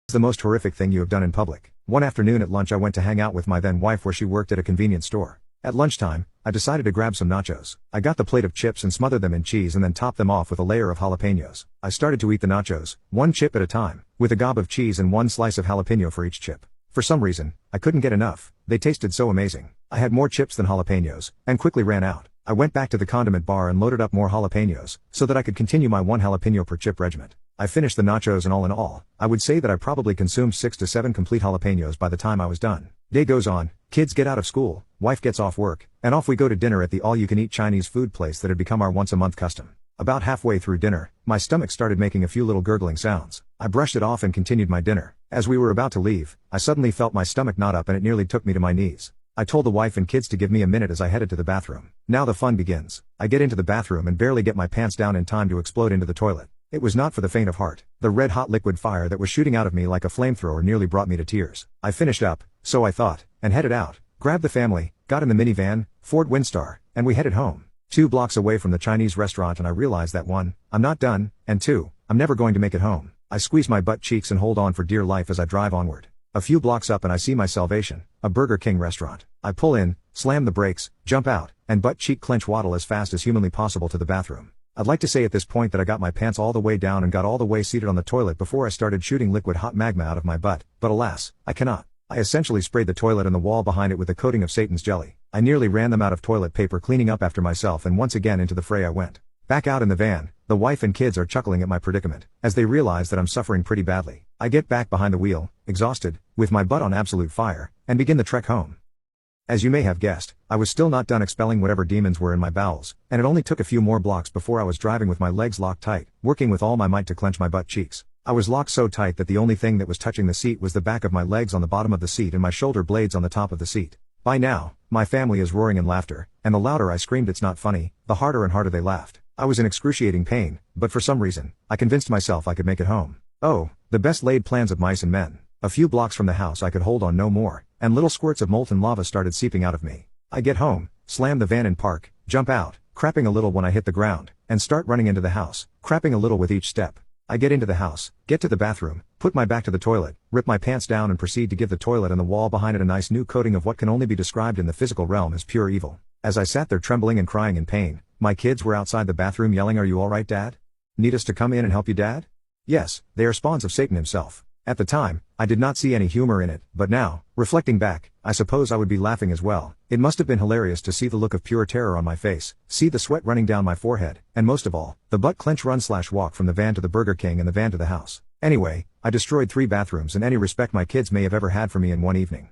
The most horrific thing you have done in public. One afternoon at lunch I went to hang out with my then wife where she worked at a convenience store. At lunchtime, I decided to grab some nachos. I got the plate of chips and smothered them in cheese and then topped them off with a layer of jalapenos. I started to eat the nachos, one chip at a time, with a gob of cheese and one slice of jalapeno for each chip. For some reason, I couldn't get enough. They tasted so amazing. I had more chips than jalapenos, and quickly ran out. I went back to the condiment bar and loaded up more jalapenos, so that I could continue my one jalapeno per chip regiment. I finished the nachos and all in all, I would say that I probably consumed 6 to 7 complete jalapenos by the time I was done. Day goes on, kids get out of school, wife gets off work, and off we go to dinner at the all-you-can-eat Chinese food place that had become our once-a-month custom. About halfway through dinner, my stomach started making a few little gurgling sounds. I brushed it off and continued my dinner. As we were about to leave, I suddenly felt my stomach knot up and it nearly took me to my knees. I told the wife and kids to give me a minute as I headed to the bathroom. Now the fun begins. I get into the bathroom and barely get my pants down in time to explode into the toilet. It was not for the faint of heart. The red-hot liquid fire that was shooting out of me like a flamethrower nearly brought me to tears. I finished up, so I thought, and headed out, grabbed the family, got in the minivan, Ford Windstar, and we headed home. 2 blocks away from the Chinese restaurant, and I realized that 1, I'm not done, and 2, I'm never going to make it home. I squeeze my butt cheeks and hold on for dear life as I drive onward. A few blocks up and I see my salvation, a Burger King restaurant. I pull in, slam the brakes, jump out, and butt cheek clench waddle as fast as humanly possible to the bathroom. I'd like to say at this point that I got my pants all the way down and got all the way seated on the toilet before I started shooting liquid hot magma out of my butt, but alas, I cannot. I essentially sprayed the toilet and the wall behind it with a coating of Satan's jelly. I nearly ran them out of toilet paper cleaning up after myself, and once again into the fray I went. Back out in the van, the wife and kids are chuckling at my predicament, as they realize that I'm suffering pretty badly. I get back behind the wheel, exhausted, with my butt on absolute fire, and begin the trek home. As you may have guessed, I was still not done expelling whatever demons were in my bowels, and it only took a few more blocks before I was driving with my legs locked tight, working with all my might to clench my butt cheeks. I was locked so tight that the only thing that was touching the seat was the back of my legs on the bottom of the seat and my shoulder blades on the top of the seat. By now, my family is roaring in laughter, and the louder I screamed "It's not funny," the harder and harder they laughed. I was in excruciating pain, but for some reason, I convinced myself I could make it home. Oh, the best laid plans of mice and men. A few blocks from the house I could hold on no more, and little squirts of molten lava started seeping out of me. I get home, slam the van in park, jump out, crapping a little when I hit the ground, and start running into the house, crapping a little with each step. I get into the house, get to the bathroom, put my back to the toilet, rip my pants down and proceed to give the toilet and the wall behind it a nice new coating of what can only be described in the physical realm as pure evil. As I sat there trembling and crying in pain, my kids were outside the bathroom yelling, "Are you alright, Dad? Need us to come in and help you, Dad?" Yes, they are spawns of Satan himself. At the time, I did not see any humor in it, but now, reflecting back, I suppose I would be laughing as well. It must have been hilarious to see the look of pure terror on my face, see the sweat running down my forehead, and most of all, the butt clench run/walk from the van to the Burger King and the van to the house. Anyway, I destroyed 3 bathrooms and any respect my kids may have ever had for me in one evening.